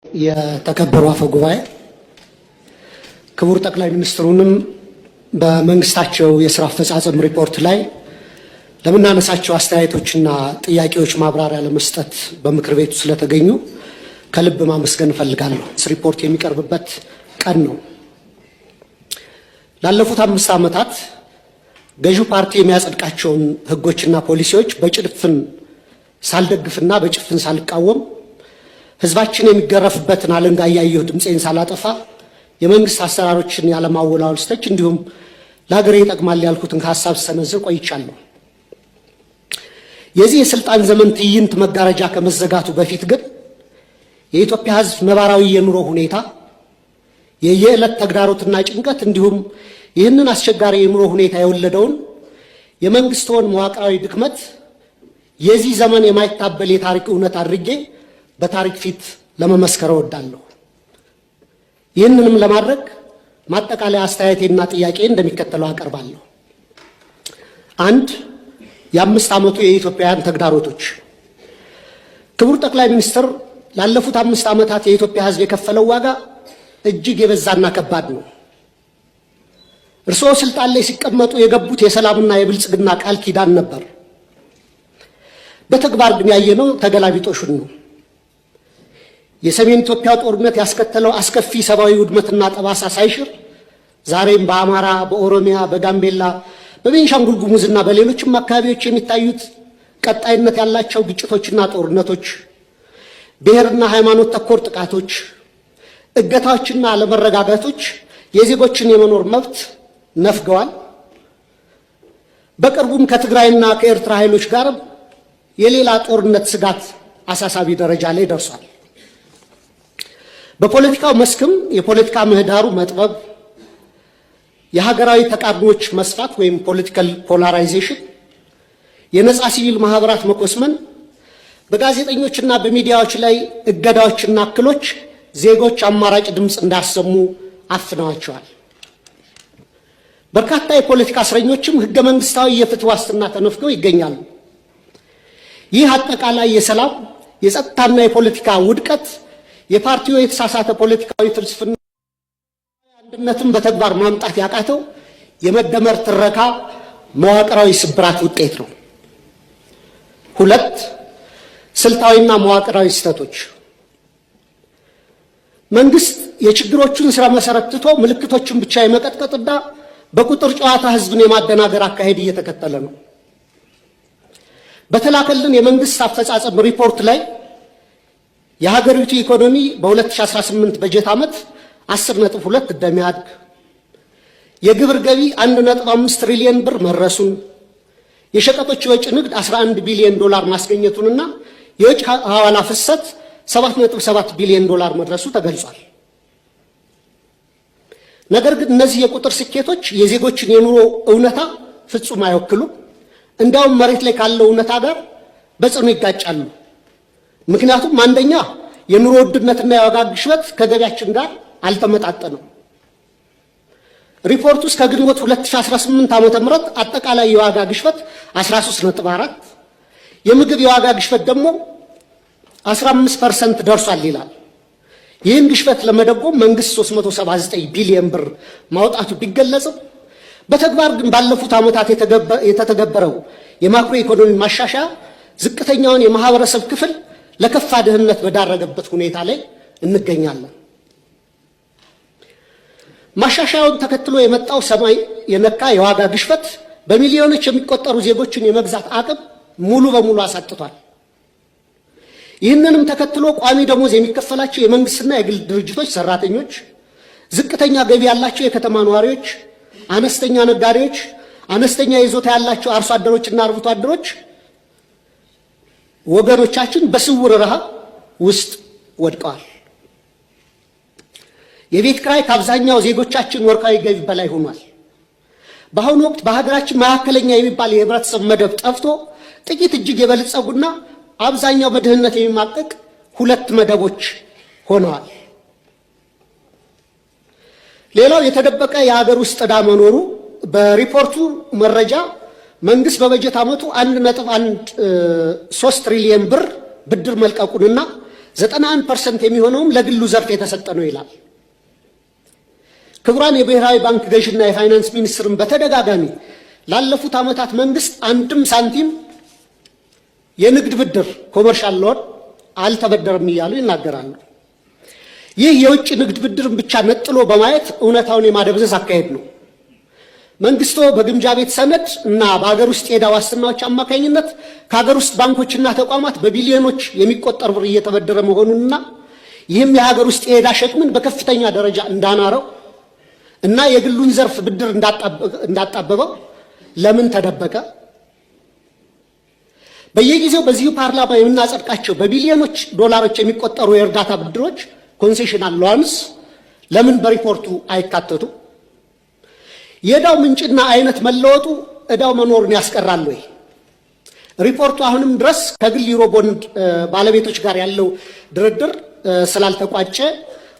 የተከበሩ አፈ ጉባኤ ክቡር ጠቅላይ ሚኒስትሩንም በመንግስታቸው የሥራ አፈጻጸም ሪፖርት ላይ ለምናነሳቸው አስተያየቶችና ጥያቄዎች ማብራሪያ ለመስጠት በምክር ቤቱ ስለተገኙ ከልብ ማመስገን እፈልጋለሁ። ሪፖርት የሚቀርብበት ቀን ነው። ላለፉት 5 ዓመታት ገዢው ፓርቲ የሚያጸድቃቸውን ህጎችና ፖሊሲዎች በጭፍን ሳልደግፍና በጭፍን ሳልቃወም ህዝባችን የሚገረፍበትን አለንጋ እያየሁ ድምፄን ሳላጠፋ የመንግስት አሰራሮችን ያለማወላወል ስተች እንዲሁም ለሀገሬ ይጠቅማል ያልኩትን ሐሳብ ሰነዝር ቆይቻለሁ። የዚህ የስልጣን ዘመን ትዕይንት መጋረጃ ከመዘጋቱ በፊት ግን የኢትዮጵያ ህዝብ ነባራዊ የኑሮ ሁኔታ የየዕለት ተግዳሮትና ጭንቀት እንዲሁም ይህንን አስቸጋሪ የኑሮ ሁኔታ የወለደውን የመንግስትን መዋቅራዊ ድክመት የዚህ ዘመን የማይታበል የታሪክ እውነት አድርጌ በታሪክ ፊት ለመመስከር እወዳለሁ። ይህንንም ለማድረግ ማጠቃለያ አስተያየቴና ጥያቄ እንደሚከተለው አቀርባለሁ። 1. የ5 ዓመቱ የኢትዮጵያውያን ተግዳሮቶች። ክቡር ጠቅላይ ሚኒስትር፣ ላለፉት 5 ዓመታት የኢትዮጵያ ህዝብ የከፈለው ዋጋ እጅግ የበዛና ከባድ ነው። እርስዎ ስልጣን ላይ ሲቀመጡ የገቡት የሰላምና የብልጽግና ቃል ኪዳን ነበር። በተግባር ግን ያየነው ተገላቢጦሹን ነው። የሰሜን ኢትዮጵያ ጦርነት ያስከተለው አስከፊ ሰብአዊ ውድመትና ጠባሳ ሳይሽር ዛሬም በአማራ፣ በኦሮሚያ፣ በጋምቤላ፣ በቤንሻንጉል ጉሙዝና በሌሎችም አካባቢዎች የሚታዩት ቀጣይነት ያላቸው ግጭቶችና ጦርነቶች፣ ብሔርና ሃይማኖት ተኮር ጥቃቶች፣ እገታዎችና አለመረጋጋቶች የዜጎችን የመኖር መብት ነፍገዋል። በቅርቡም ከትግራይና ከኤርትራ ኃይሎች ጋር የሌላ ጦርነት ስጋት አሳሳቢ ደረጃ ላይ ደርሷል። በፖለቲካው መስክም የፖለቲካ ምህዳሩ መጥበብ፣ የሀገራዊ ተቃርኖች መስፋት ወይም ፖለቲካል ፖላራይዜሽን፣ የነጻ ሲቪል ማህበራት መኮስመን፣ በጋዜጠኞችና በሚዲያዎች ላይ እገዳዎችና እክሎች ዜጎች አማራጭ ድምፅ እንዳሰሙ አፍነዋቸዋል። በርካታ የፖለቲካ እስረኞችም ህገ መንግስታዊ የፍትህ ዋስትና ተነፍገው ይገኛሉ። ይህ አጠቃላይ የሰላም የጸጥታና የፖለቲካ ውድቀት የፓርቲው የተሳሳተ ፖለቲካዊ ፍልስፍና አንድነትን በተግባር ማምጣት ያቃተው የመደመር ትረካ መዋቅራዊ ስብራት ውጤት ነው። 2. ስልታዊና መዋቅራዊ ስህተቶች። መንግስት የችግሮቹን ስራ መሰረት ትቶ ምልክቶችን ብቻ የመቀጥቀጥና በቁጥር ጨዋታ ህዝብን የማደናገር አካሄድ እየተከተለ ነው። በተላከልን የመንግስት አፈጻጸም ሪፖርት ላይ የሀገሪቱ ኢኮኖሚ በ2018 በጀት ዓመት 10.2 እንደሚያድግ፣ የግብር ገቢ 1.5 ትሪሊዮን ብር መድረሱን፣ የሸቀጦች የወጪ ንግድ 11 ቢሊዮን ዶላር ማስገኘቱንና የውጭ ሐዋላ ፍሰት 7.7 ቢሊዮን ዶላር መድረሱ ተገልጿል። ነገር ግን እነዚህ የቁጥር ስኬቶች የዜጎችን የኑሮ እውነታ ፍጹም አይወክሉም። እንዲያውም መሬት ላይ ካለው እውነታ ጋር በጽኑ ይጋጫሉ። ምክንያቱም አንደኛ የኑሮ ውድነትና የዋጋ ግሽበት ከገቢያችን ጋር አልተመጣጠነም። ሪፖርቱ እስከ ግንቦት 2018 ዓ.ም አጠቃላይ የዋጋ ግሽበት 13.4፣ የምግብ የዋጋ ግሽበት ደግሞ 15% ደርሷል ይላል። ይህን ግሽበት ለመደጎም መንግስት 379 ቢሊዮን ብር ማውጣቱ ቢገለጽም በተግባር ግን ባለፉት ዓመታት የተተገበረው የማክሮ ኢኮኖሚ ማሻሻያ ዝቅተኛውን የማህበረሰብ ክፍል ለከፋ ድህነት በዳረገበት ሁኔታ ላይ እንገኛለን። ማሻሻያውን ተከትሎ የመጣው ሰማይ የነካ የዋጋ ግሽበት በሚሊዮኖች የሚቆጠሩ ዜጎችን የመግዛት አቅም ሙሉ በሙሉ አሳጥቷል። ይህንንም ተከትሎ ቋሚ ደሞዝ የሚከፈላቸው የመንግስትና የግል ድርጅቶች ሰራተኞች፣ ዝቅተኛ ገቢ ያላቸው የከተማ ነዋሪዎች፣ አነስተኛ ነጋዴዎች፣ አነስተኛ ይዞታ ያላቸው አርሶ አደሮችና አርብቶ አደሮች ወገኖቻችን በስውር ረሃብ ውስጥ ወድቀዋል። የቤት ኪራይ ከአብዛኛው ዜጎቻችን ወርሃዊ ገቢ በላይ ሆኗል። በአሁኑ ወቅት በሀገራችን መካከለኛ የሚባል የህብረተሰብ መደብ ጠፍቶ ጥቂት እጅግ የበለጸጉና አብዛኛው በድህነት የሚማቀቅ 2 መደቦች ሆነዋል። ሌላው የተደበቀ የሀገር ውስጥ ዕዳ መኖሩ። በሪፖርቱ መረጃ መንግስት በበጀት ዓመቱ 1.13 ትሪሊዮን ብር ብድር መልቀቁንና 91% የሚሆነውም ለግሉ ዘርፍ የተሰጠ ነው ይላል። ክቡራን የብሔራዊ ባንክ ገዥና የፋይናንስ ሚኒስትርን በተደጋጋሚ ላለፉት ዓመታት መንግስት አንድም ሳንቲም የንግድ ብድር ኮመርሻል ሎን አልተበደረም እያሉ ይናገራሉ። ይህ የውጭ ንግድ ብድርን ብቻ ነጥሎ በማየት እውነታውን የማደብዘዝ አካሄድ ነው። መንግስቶ በግምጃ ቤት ሰነድ እና በሀገር ውስጥ የዕዳ ዋስትናዎች አማካኝነት ከሀገር ውስጥ ባንኮችና ተቋማት በቢሊዮኖች የሚቆጠር ብር እየተበደረ መሆኑንና ይህም የሀገር ውስጥ የዕዳ ሸክምን በከፍተኛ ደረጃ እንዳናረው እና የግሉን ዘርፍ ብድር እንዳጣበበው ለምን ተደበቀ? በየጊዜው በዚሁ ፓርላማ የምናጸድቃቸው በቢሊዮኖች ዶላሮች የሚቆጠሩ የእርዳታ ብድሮች ኮንሴሽናል ሎንስ ለምን በሪፖርቱ አይካተቱ? የዕዳው ምንጭና አይነት መለወጡ ዕዳው መኖሩን ያስቀራል ወይ? ሪፖርቱ አሁንም ድረስ ከግል ዩሮ ቦንድ ባለቤቶች ጋር ያለው ድርድር ስላልተቋጨ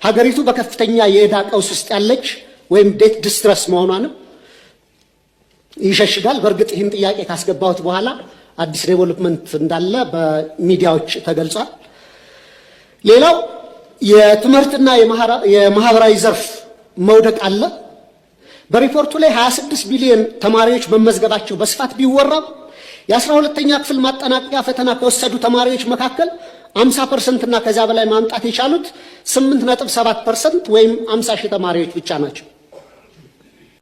ሀገሪቱ በከፍተኛ የዕዳ ቀውስ ውስጥ ያለች ወይም ዴት ዲስትረስ መሆኗንም ይሸሽጋል። በእርግጥ ይህን ጥያቄ ካስገባሁት በኋላ አዲስ ዴቨሎፕመንት እንዳለ በሚዲያዎች ተገልጿል። ሌላው የትምህርትና የማህበራዊ ዘርፍ መውደቅ አለ። በሪፖርቱ ላይ 26 ቢሊዮን ተማሪዎች መመዝገባቸው በስፋት ቢወራም የ12ኛ ክፍል ማጠናቀቂያ ፈተና ከወሰዱ ተማሪዎች መካከል 50% እና ከዚያ በላይ ማምጣት የቻሉት 8.7% ወይም 50 ሺህ ተማሪዎች ብቻ ናቸው።